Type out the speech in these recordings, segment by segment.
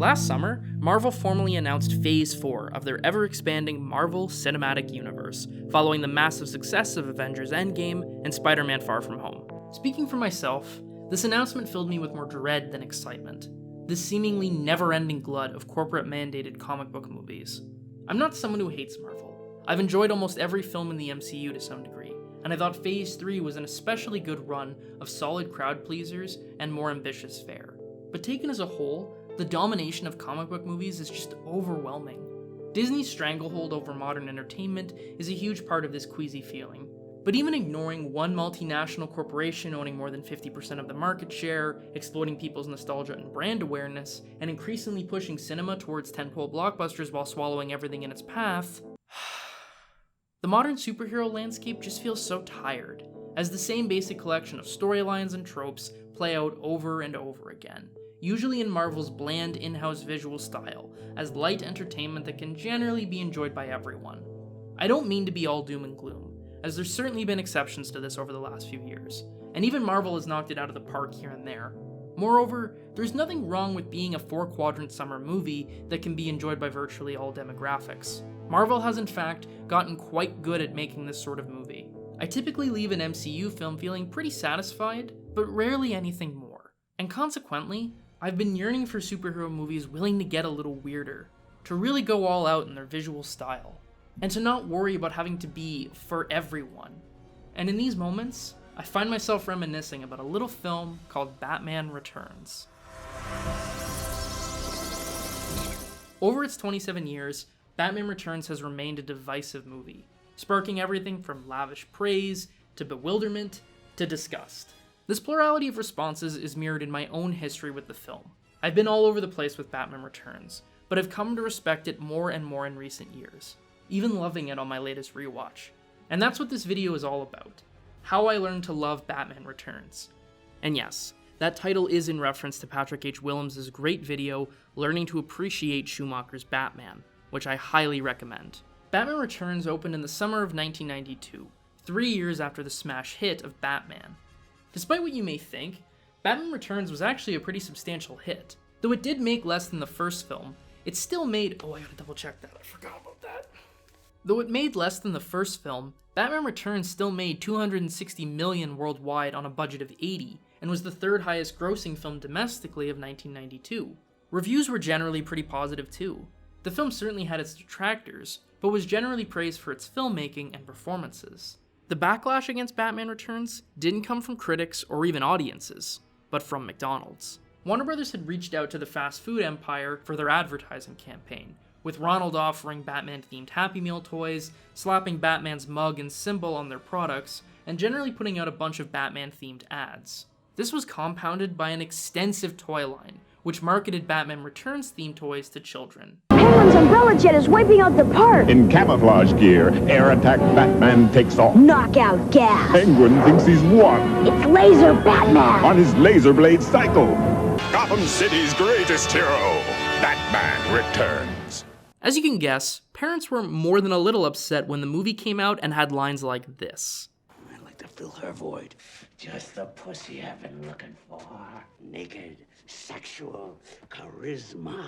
Last summer, Marvel formally announced Phase 4 of their ever-expanding Marvel Cinematic Universe, following the massive success of Avengers Endgame and Spider-Man Far From Home. Speaking for myself, this announcement filled me with more dread than excitement. This seemingly never-ending glut of corporate-mandated comic book movies. I'm not someone who hates Marvel. I've enjoyed almost every film in the MCU to some degree, and I thought Phase 3 was an especially good run of solid crowd pleasers and more ambitious fare. But taken as a whole, the domination of comic book movies is just overwhelming. Disney's stranglehold over modern entertainment is a huge part of this queasy feeling. But even ignoring one multinational corporation owning more than 50% of the market share, exploiting people's nostalgia and brand awareness, and increasingly pushing cinema towards tentpole blockbusters while swallowing everything in its path, the modern superhero landscape just feels so tired, as the same basic collection of storylines and tropes play out over and over again, usually in Marvel's bland in-house visual style, as light entertainment that can generally be enjoyed by everyone. I don't mean to be all doom and gloom, as there's certainly been exceptions to this over the last few years, and even Marvel has knocked it out of the park here and there. Moreover, there's nothing wrong with being a 4-quadrant summer movie that can be enjoyed by virtually all demographics. Marvel has in fact gotten quite good at making this sort of movie. I typically leave an MCU film feeling pretty satisfied, but rarely anything more. And consequently, I've been yearning for superhero movies willing to get a little weirder, to really go all out in their visual style, and to not worry about having to be for everyone. And in these moments, I find myself reminiscing about a little film called Batman Returns. Over its 27 years, Batman Returns has remained a divisive movie, sparking everything from lavish praise, to bewilderment, to disgust. This plurality of responses is mirrored in my own history with the film. I've been all over the place with Batman Returns, but I've come to respect it more and more in recent years, even loving it on my latest rewatch. And that's what this video is all about. How I learned to love Batman Returns. And yes, that title is in reference to Patrick H. Willems' great video, Learning to Appreciate Schumacher's Batman, which I highly recommend. Batman Returns opened in the summer of 1992, 3 years after the smash hit of Batman. Despite what you may think, Batman Returns was actually a pretty substantial hit. Though it did make less than the first film, it still made— I gotta double check that, I forgot about that. Though it made less than the first film, Batman Returns still made $260 million worldwide on a budget of $80, and was the third highest grossing film domestically of 1992. Reviews were generally pretty positive too. The film certainly had its detractors, but was generally praised for its filmmaking and performances. The backlash against Batman Returns didn't come from critics or even audiences, but from McDonald's. Warner Brothers had reached out to the fast food empire for their advertising campaign, with Ronald offering Batman-themed Happy Meal toys, slapping Batman's mug and symbol on their products, and generally putting out a bunch of Batman-themed ads. This was compounded by an extensive toy line, which marketed Batman Returns themed toys to children. Penguin's umbrella jet is wiping out the park. In camouflage gear, air attack Batman takes off. Knockout gas. Penguin thinks he's won. It's Laser Batman. On his laser blade cycle. Gotham City's greatest hero, Batman Returns. As you can guess, parents were more than a little upset when the movie came out and had lines like this. I'd like to fill her void. Just the pussy I've been looking for. Naked, sexual, charisma.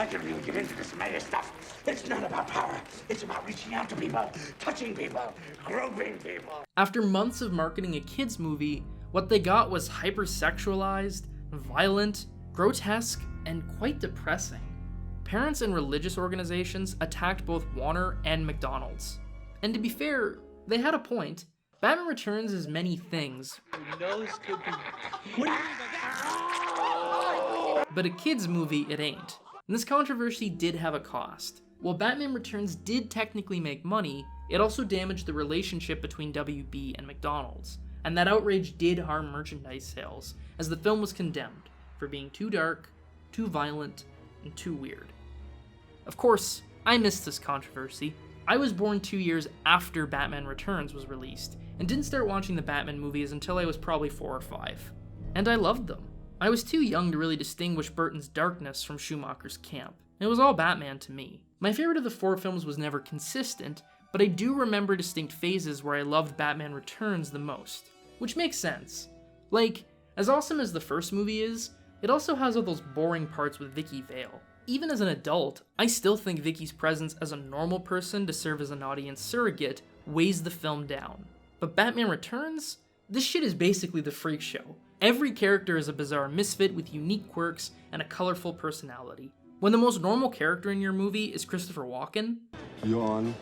I can really get into this meta stuff. It's not about power. It's about reaching out to people, touching people, groping people. After months of marketing a kids' movie, what they got was hypersexualized, violent, grotesque, and quite depressing. Parents and religious organizations attacked both Warner and McDonald's. And to be fair, they had a point. Batman Returns is many things, but a kids' movie it ain't. And this controversy did have a cost. While Batman Returns did technically make money, it also damaged the relationship between WB and McDonald's, and that outrage did harm merchandise sales, as the film was condemned for being too dark, too violent, and too weird. Of course, I missed this controversy. I was born 2 years after Batman Returns was released, and didn't start watching the Batman movies until I was probably 4 or 5. And I loved them. I was too young to really distinguish Burton's darkness from Schumacher's camp. It was all Batman to me. My favorite of the 4 films was never consistent, but I do remember distinct phases where I loved Batman Returns the most. Which makes sense. Like, as awesome as the first movie is, It also has all those boring parts with Vicky Vale. Even as an adult, I still think Vicky's presence as a normal person to serve as an audience surrogate weighs the film down. But Batman Returns? This shit is basically the freak show. Every character is a bizarre misfit with unique quirks and a colorful personality. When the most normal character in your movie is Christopher Walken, Yawn.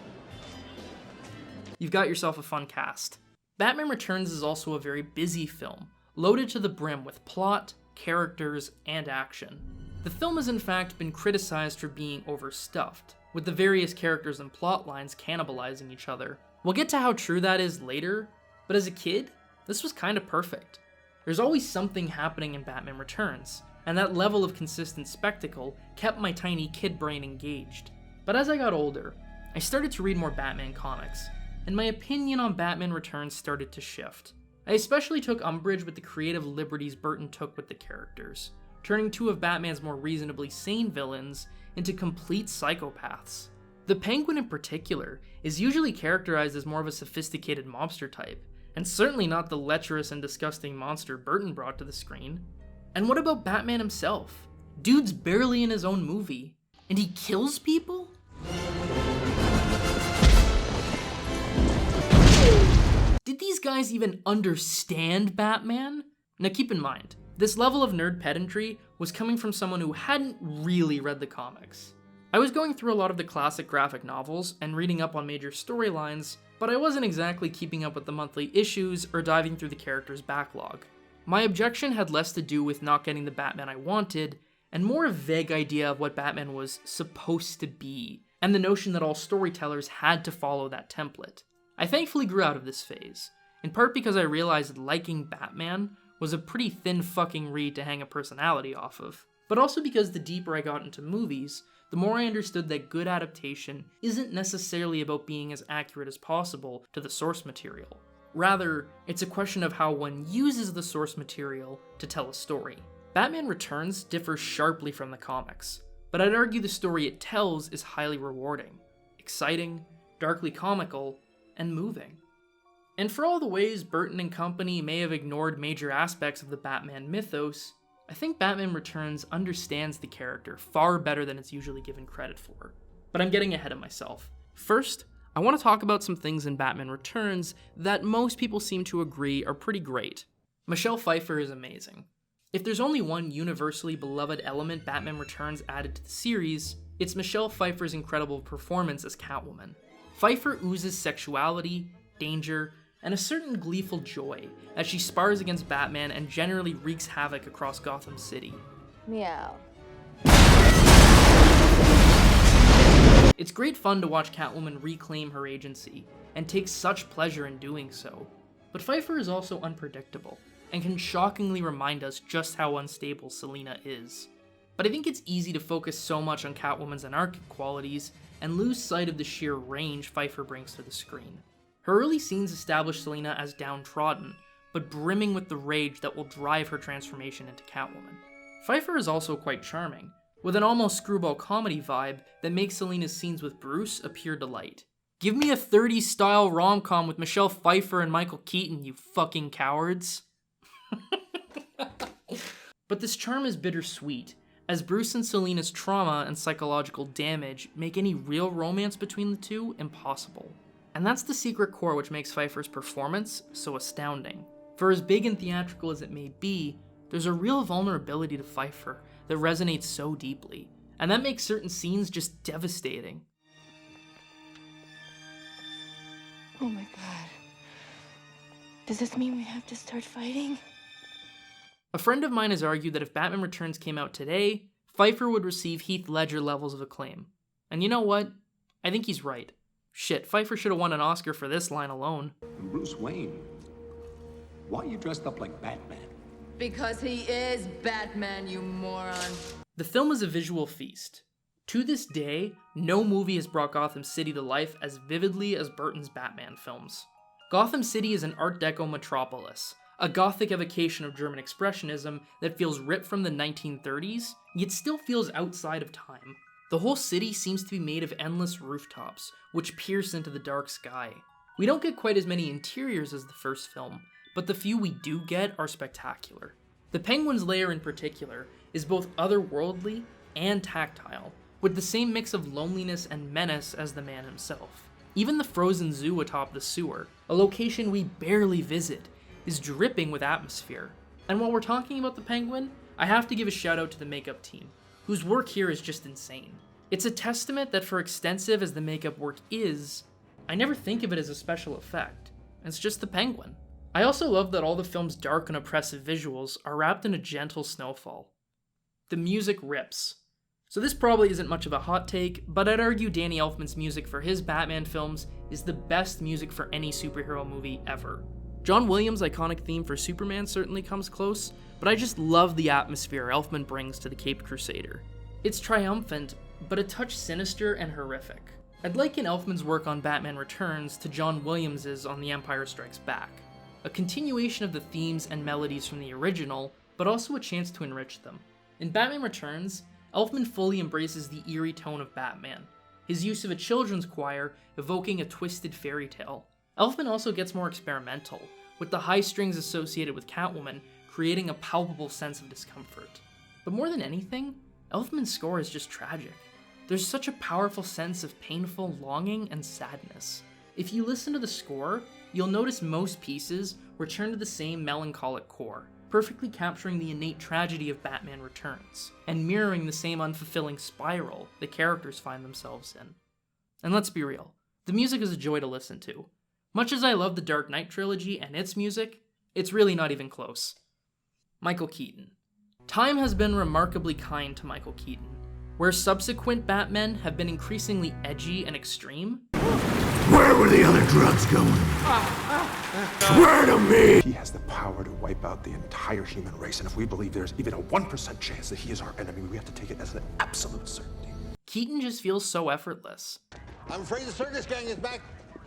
you've got yourself a fun cast. Batman Returns is also a very busy film, loaded to the brim with plot, characters, and action. The film has in fact been criticized for being overstuffed, with the various characters and plot lines cannibalizing each other. We'll get to how true that is later, but as a kid, this was kinda perfect. There's always something happening in Batman Returns, and that level of consistent spectacle kept my tiny kid brain engaged. But as I got older, I started to read more Batman comics, and my opinion on Batman Returns started to shift. I especially took umbrage with the creative liberties Burton took with the characters, turning two of Batman's more reasonably sane villains into complete psychopaths. The Penguin in particular is usually characterized as more of a sophisticated mobster type, and certainly not the lecherous and disgusting monster Burton brought to the screen. And what about Batman himself? Dude's barely in his own movie, and he kills people? Did these guys even understand Batman? Now keep in mind, this level of nerd pedantry was coming from someone who hadn't really read the comics. I was going through a lot of the classic graphic novels and reading up on major storylines, but I wasn't exactly keeping up with the monthly issues or diving through the character's backlog. My objection had less to do with not getting the Batman I wanted, and more a vague idea of what Batman was supposed to be, and the notion that all storytellers had to follow that template. I thankfully grew out of this phase, in part because I realized liking Batman was a pretty thin fucking reed to hang a personality off of, but also because the deeper I got into movies, the more I understood that good adaptation isn't necessarily about being as accurate as possible to the source material. Rather, it's a question of how one uses the source material to tell a story. Batman Returns differs sharply from the comics, but I'd argue the story it tells is highly rewarding, exciting, darkly comical, and moving. And for all the ways Burton and company may have ignored major aspects of the Batman mythos, I think Batman Returns understands the character far better than it's usually given credit for. But I'm getting ahead of myself. First, I want to talk about some things in Batman Returns that most people seem to agree are pretty great. Michelle Pfeiffer is amazing. If there's only one universally beloved element Batman Returns added to the series, it's Michelle Pfeiffer's incredible performance as Catwoman. Pfeiffer oozes sexuality, danger, and a certain gleeful joy as she spars against Batman and generally wreaks havoc across Gotham City. Meow. It's great fun to watch Catwoman reclaim her agency, and takes such pleasure in doing so. But Pfeiffer is also unpredictable, and can shockingly remind us just how unstable Selina is. But I think it's easy to focus so much on Catwoman's anarchic qualities and lose sight of the sheer range Pfeiffer brings to the screen. Her early scenes establish Selina as downtrodden, but brimming with the rage that will drive her transformation into Catwoman. Pfeiffer is also quite charming, with an almost screwball comedy vibe that makes Selina's scenes with Bruce a pure delight. Give me a 30s style rom-com with Michelle Pfeiffer and Michael Keaton, you fucking cowards. But this charm is bittersweet, as Bruce and Selina's trauma and psychological damage make any real romance between the two impossible. And that's the secret core which makes Pfeiffer's performance so astounding. For as big and theatrical as it may be, there's a real vulnerability to Pfeiffer that resonates so deeply, and that makes certain scenes just devastating. Oh my god. Does this mean we have to start fighting? A friend of mine has argued that if Batman Returns came out today, Pfeiffer would receive Heath Ledger levels of acclaim. And you know what? I think he's right. Shit, Pfeiffer should have won an Oscar for this line alone. Bruce Wayne, why are you dressed up like Batman? Because he is Batman, you moron. The film is a visual feast. To this day, no movie has brought Gotham City to life as vividly as Burton's Batman films. Gotham City is an Art Deco metropolis, a gothic evocation of German expressionism that feels ripped from the 1930s, yet still feels outside of time. The whole city seems to be made of endless rooftops, which pierce into the dark sky. We don't get quite as many interiors as the first film, but the few we do get are spectacular. The Penguin's lair in particular is both otherworldly and tactile, with the same mix of loneliness and menace as the man himself. Even the frozen zoo atop the sewer, a location we barely visit, is dripping with atmosphere. And while we're talking about the Penguin, I have to give a shout out to the makeup team, whose work here is just insane. It's a testament that for extensive as the makeup work is, I never think of it as a special effect. It's just the Penguin. I also love that all the film's dark and oppressive visuals are wrapped in a gentle snowfall. The music rips. So this probably isn't much of a hot take, but I'd argue Danny Elfman's music for his Batman films is the best music for any superhero movie ever. John Williams' iconic theme for Superman certainly comes close, but I just love the atmosphere Elfman brings to the Caped Crusader. It's triumphant, but a touch sinister and horrific. I'd liken Elfman's work on Batman Returns to John Williams's on The Empire Strikes Back. A continuation of the themes and melodies from the original, but also a chance to enrich them. In Batman Returns, Elfman fully embraces the eerie tone of Batman, his use of a children's choir evoking a twisted fairy tale. Elfman also gets more experimental, with the high strings associated with Catwoman creating a palpable sense of discomfort. But more than anything, Elfman's score is just tragic. There's such a powerful sense of painful longing and sadness. If you listen to the score, you'll notice most pieces return to the same melancholic core, perfectly capturing the innate tragedy of Batman Returns, and mirroring the same unfulfilling spiral the characters find themselves in. And let's be real, the music is a joy to listen to. Much as I love the Dark Knight trilogy and its music, it's really not even close. Michael Keaton. Time has been remarkably kind to Michael Keaton. Where subsequent Batmen have been increasingly edgy and extreme, Where were the other drugs going? Swear to me! He has the power to wipe out the entire human race, and if we believe there's even a 1% chance that he is our enemy, we have to take it as an absolute certainty. Keaton just feels so effortless. I'm afraid the circus gang is back.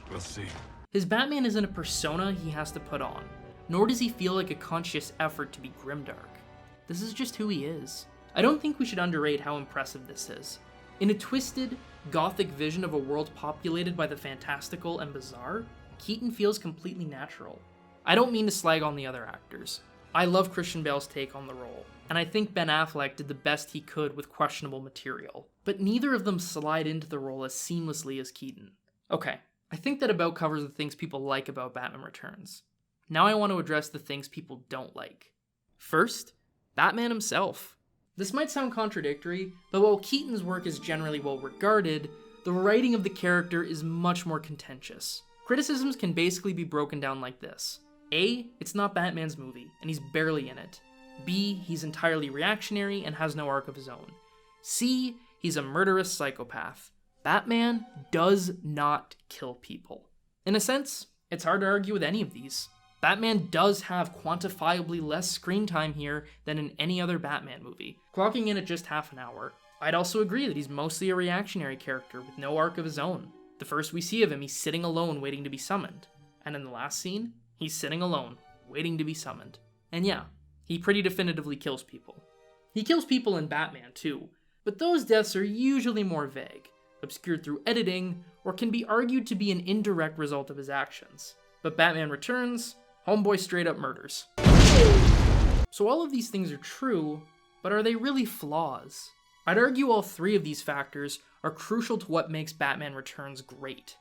We'll see. His Batman isn't a persona he has to put on, nor does he feel like a conscious effort to be grimdark. This is just who he is. I don't think we should underrate how impressive this is. In a twisted, gothic vision of a world populated by the fantastical and bizarre, Keaton feels completely natural. I don't mean to slag on the other actors. I love Christian Bale's take on the role, and I think Ben Affleck did the best he could with questionable material, but neither of them slide into the role as seamlessly as Keaton. Okay, I think that about covers the things people like about Batman Returns. Now I want to address the things people don't like. First, Batman himself. This might sound contradictory, but while Keaton's work is generally well regarded, the writing of the character is much more contentious. Criticisms can basically be broken down like this. A, it's not Batman's movie, and he's barely in it. B, he's entirely reactionary and has no arc of his own. C, he's a murderous psychopath. Batman does not kill people. In a sense, it's hard to argue with any of these. Batman does have quantifiably less screen time here than in any other Batman movie, clocking in at just half an hour. I'd also agree that he's mostly a reactionary character with no arc of his own. The first we see of him, he's sitting alone waiting to be summoned. And in the last scene, he's sitting alone, waiting to be summoned. And yeah, he pretty definitively kills people. He kills people in Batman too, but those deaths are usually more vague, obscured through editing, or can be argued to be an indirect result of his actions. But Batman Returns, homeboy straight up murders. So all of these things are true, but are they really flaws? I'd argue all three of these factors are crucial to what makes Batman Returns great.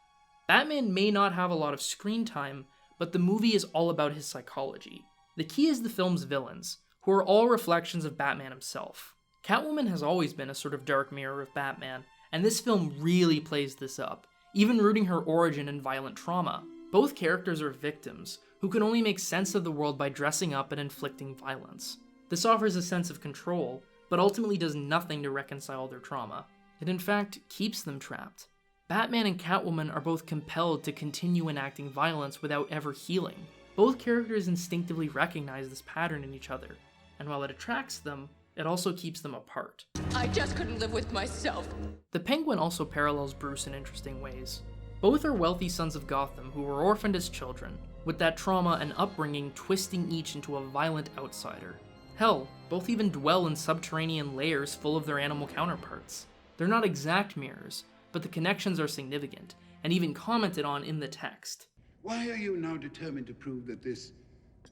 Batman may not have a lot of screen time, but the movie is all about his psychology. The key is the film's villains, who are all reflections of Batman himself. Catwoman has always been a sort of dark mirror of Batman, and this film really plays this up, even rooting her origin in violent trauma. Both characters are victims, who can only make sense of the world by dressing up and inflicting violence. This offers a sense of control, but ultimately does nothing to reconcile their trauma. It in fact keeps them trapped. Batman and Catwoman are both compelled to continue enacting violence without ever healing. Both characters instinctively recognize this pattern in each other, and while it attracts them, it also keeps them apart. I just couldn't live with myself. The Penguin also parallels Bruce in interesting ways. Both are wealthy sons of Gotham who were orphaned as children, with that trauma and upbringing twisting each into a violent outsider. Hell, both even dwell in subterranean layers full of their animal counterparts. They're not exact mirrors, but the connections are significant, and even commented on in the text. Why are you now determined to prove that this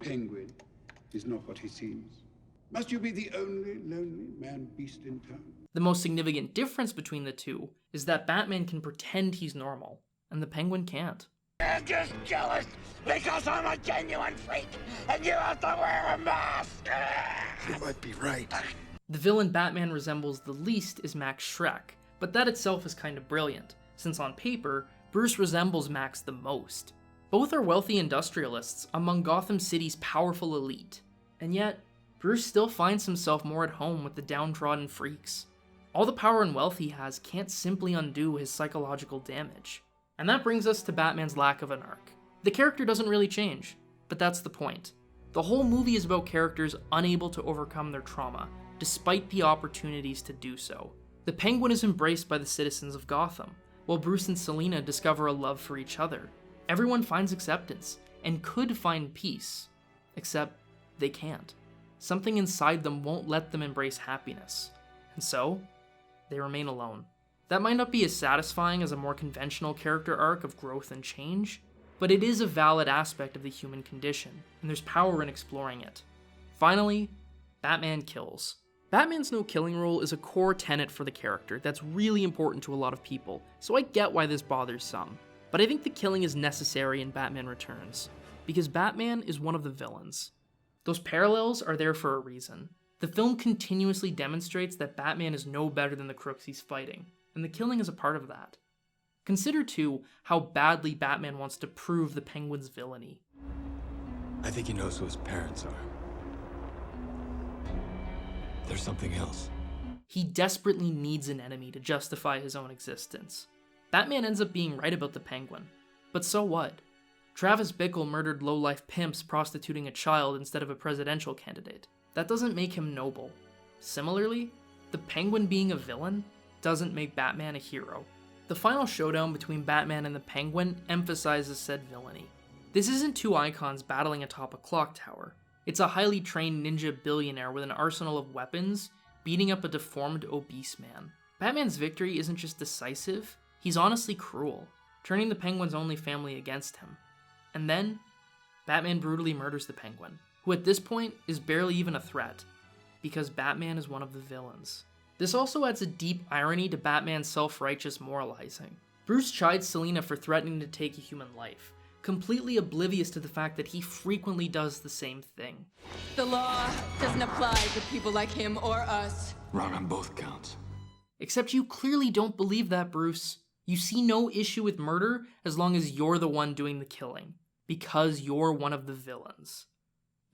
penguin is not what he seems? Must you be the only lonely man-beast in town? The most significant difference between the two is that Batman can pretend he's normal, and the Penguin can't. I'm just jealous because I'm a genuine freak and you have to wear a mask. You might be right. The villain Batman resembles the least is Max Schreck, but that itself is kind of brilliant, since on paper, Bruce resembles Max the most. Both are wealthy industrialists among Gotham City's powerful elite, and yet, Bruce still finds himself more at home with the downtrodden freaks. All the power and wealth he has can't simply undo his psychological damage. And that brings us to Batman's lack of an arc. The character doesn't really change, but that's the point. The whole movie is about characters unable to overcome their trauma, despite the opportunities to do so. The Penguin is embraced by the citizens of Gotham, while Bruce and Selina discover a love for each other. Everyone finds acceptance, and could find peace, except they can't. Something inside them won't let them embrace happiness, and so, they remain alone. That might not be as satisfying as a more conventional character arc of growth and change, but it is a valid aspect of the human condition, and there's power in exploring it. Finally, Batman kills. Batman's no-killing rule is a core tenet for the character that's really important to a lot of people, so I get why this bothers some. But I think the killing is necessary in Batman Returns, because Batman is one of the villains. Those parallels are there for a reason. The film continuously demonstrates that Batman is no better than the crooks he's fighting, and the killing is a part of that. Consider, too, how badly Batman wants to prove the Penguin's villainy. I think he knows who his parents are. There's something else. He desperately needs an enemy to justify his own existence. Batman ends up being right about the Penguin, but so what? Travis Bickle murdered low-life pimps prostituting a child instead of a presidential candidate. That doesn't make him noble. Similarly, the Penguin being a villain doesn't make Batman a hero. The final showdown between Batman and the Penguin emphasizes said villainy. This isn't two icons battling atop a clock tower. It's a highly trained ninja billionaire with an arsenal of weapons beating up a deformed, obese man. Batman's victory isn't just decisive, he's honestly cruel, turning the Penguin's only family against him. And then, Batman brutally murders the Penguin, who at this point is barely even a threat, because Batman is one of the villains. This also adds a deep irony to Batman's self-righteous moralizing. Bruce chides Selina for threatening to take a human life, completely oblivious to the fact that he frequently does the same thing. The law doesn't apply to people like him or us. Wrong on both counts. Except you clearly don't believe that, Bruce. You see no issue with murder as long as you're the one doing the killing, because you're one of the villains.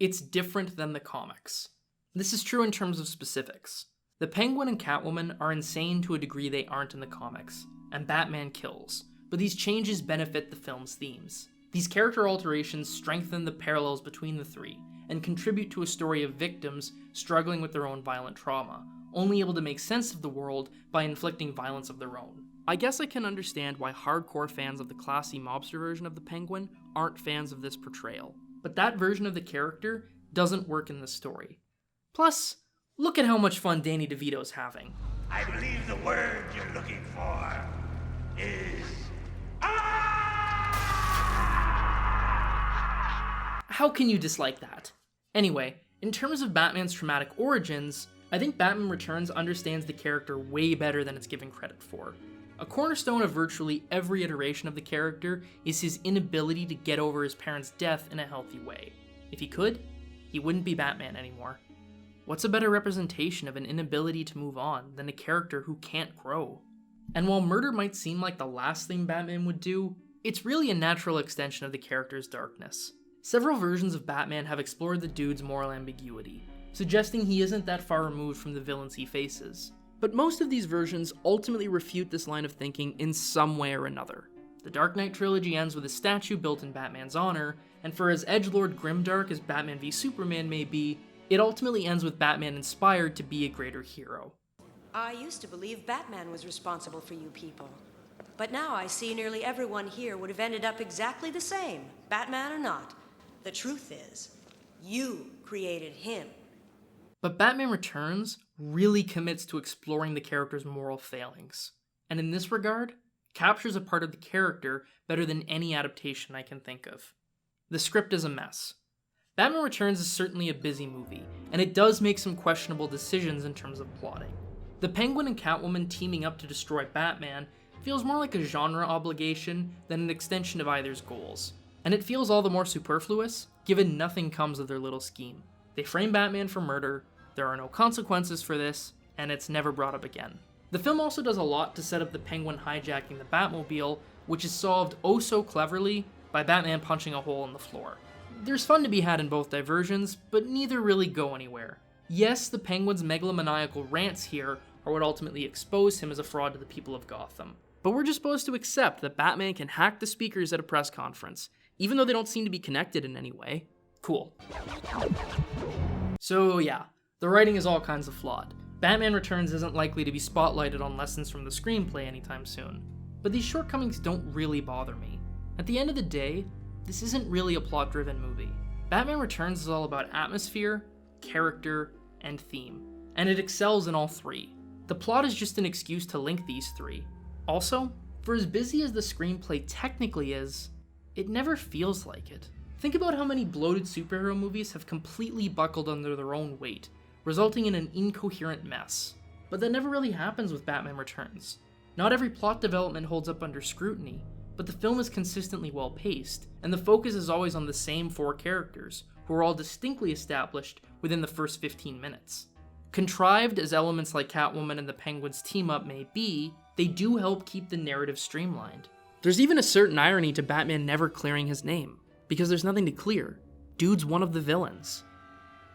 It's different than the comics. This is true in terms of specifics. The Penguin and Catwoman are insane to a degree they aren't in the comics, and Batman kills, but these changes benefit the film's themes. These character alterations strengthen the parallels between the three, and contribute to a story of victims struggling with their own violent trauma, only able to make sense of the world by inflicting violence of their own. I guess I can understand why hardcore fans of the classy mobster version of the Penguin aren't fans of this portrayal, but that version of the character doesn't work in the story. Plus, look at how much fun Danny DeVito's having. I believe the word you're looking for is... How can you dislike that? Anyway, in terms of Batman's traumatic origins, I think Batman Returns understands the character way better than it's given credit for. A cornerstone of virtually every iteration of the character is his inability to get over his parents' death in a healthy way. If he could, he wouldn't be Batman anymore. What's a better representation of an inability to move on than a character who can't grow? And while murder might seem like the last thing Batman would do, it's really a natural extension of the character's darkness. Several versions of Batman have explored the dude's moral ambiguity, suggesting he isn't that far removed from the villains he faces. But most of these versions ultimately refute this line of thinking in some way or another. The Dark Knight trilogy ends with a statue built in Batman's honor, and for as edgelord grimdark as Batman v Superman may be, it ultimately ends with Batman inspired to be a greater hero. I used to believe Batman was responsible for you people. But now I see nearly everyone here would have ended up exactly the same, Batman or not. The truth is, you created him. But Batman Returns really commits to exploring the character's moral failings, and in this regard, captures a part of the character better than any adaptation I can think of. The script is a mess. Batman Returns is certainly a busy movie, and it does make some questionable decisions in terms of plotting. The Penguin and Catwoman teaming up to destroy Batman feels more like a genre obligation than an extension of either's goals, and it feels all the more superfluous, given nothing comes of their little scheme. They frame Batman for murder, there are no consequences for this, and it's never brought up again. The film also does a lot to set up the Penguin hijacking the Batmobile, which is solved oh so cleverly by Batman punching a hole in the floor. There's fun to be had in both diversions, but neither really go anywhere. Yes, the Penguin's megalomaniacal rants here are what ultimately expose him as a fraud to the people of Gotham. But we're just supposed to accept that Batman can hack the speakers at a press conference, even though they don't seem to be connected in any way. Cool. So yeah, the writing is all kinds of flawed. Batman Returns isn't likely to be spotlighted on lessons from the screenplay anytime soon. But these shortcomings don't really bother me. At the end of the day, this isn't really a plot-driven movie. Batman Returns is all about atmosphere, character, and theme, and it excels in all three. The plot is just an excuse to link these three. Also, for as busy as the screenplay technically is, it never feels like it. Think about how many bloated superhero movies have completely buckled under their own weight, resulting in an incoherent mess. But that never really happens with Batman Returns. Not every plot development holds up under scrutiny, but the film is consistently well paced, and the focus is always on the same four characters, who are all distinctly established within the first 15 minutes. Contrived as elements like Catwoman and the Penguin's team-up may be, they do help keep the narrative streamlined. There's even a certain irony to Batman never clearing his name, because there's nothing to clear. Dude's one of the villains.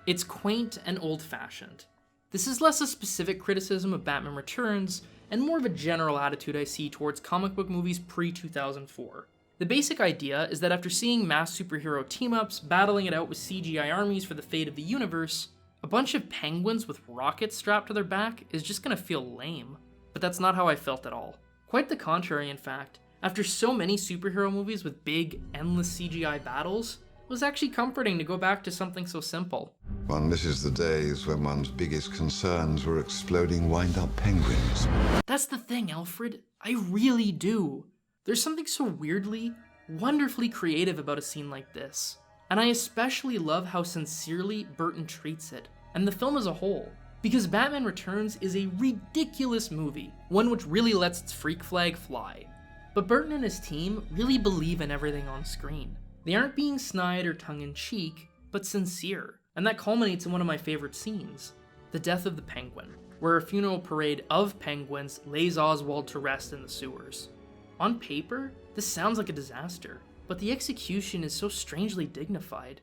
It's quaint and old-fashioned. This is less a specific criticism of Batman Returns, and more of a general attitude I see towards comic book movies pre-2004. The basic idea is that after seeing mass superhero team-ups battling it out with CGI armies for the fate of the universe, a bunch of penguins with rockets strapped to their back is just gonna feel lame. But that's not how I felt at all. Quite the contrary, in fact. After so many superhero movies with big, endless CGI battles, it was actually comforting to go back to something so simple. One misses the days when one's biggest concerns were exploding wind-up penguins. That's the thing, Alfred. I really do. There's something so weirdly, wonderfully creative about a scene like this. And I especially love how sincerely Burton treats it, and the film as a whole. Because Batman Returns is a ridiculous movie, one which really lets its freak flag fly. But Burton and his team really believe in everything on screen. They aren't being snide or tongue-in-cheek, but sincere. And that culminates in one of my favorite scenes, the death of the Penguin, where a funeral parade of penguins lays Oswald to rest in the sewers. On paper, this sounds like a disaster, but the execution is so strangely dignified.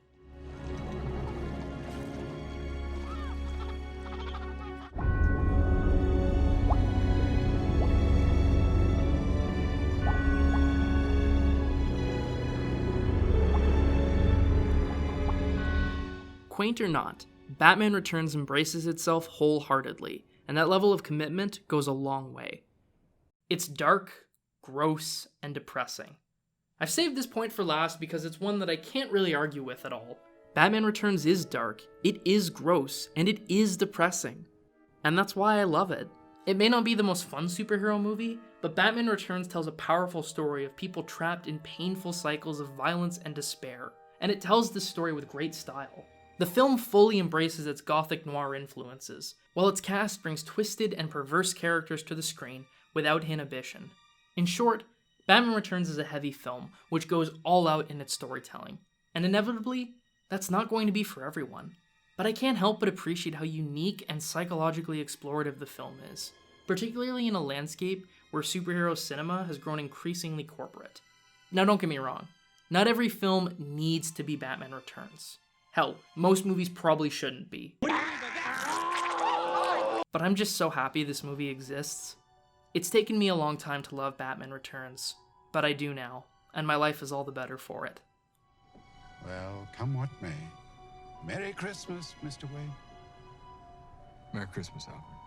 Quaint or not, Batman Returns embraces itself wholeheartedly, and that level of commitment goes a long way. It's dark, gross, and depressing. I've saved this point for last because it's one that I can't really argue with at all. Batman Returns is dark, it is gross, and it is depressing. And that's why I love it. It may not be the most fun superhero movie, but Batman Returns tells a powerful story of people trapped in painful cycles of violence and despair, and it tells this story with great style. The film fully embraces its gothic noir influences, while its cast brings twisted and perverse characters to the screen without inhibition. In short, Batman Returns is a heavy film, which goes all out in its storytelling. And inevitably, that's not going to be for everyone. But I can't help but appreciate how unique and psychologically explorative the film is, particularly in a landscape where superhero cinema has grown increasingly corporate. Now don't get me wrong, not every film needs to be Batman Returns. Hell, most movies probably shouldn't be. But I'm just so happy this movie exists. It's taken me a long time to love Batman Returns, but I do now, and my life is all the better for it. Well, come what may. Merry Christmas, Mr. Wayne. Merry Christmas, Alfred.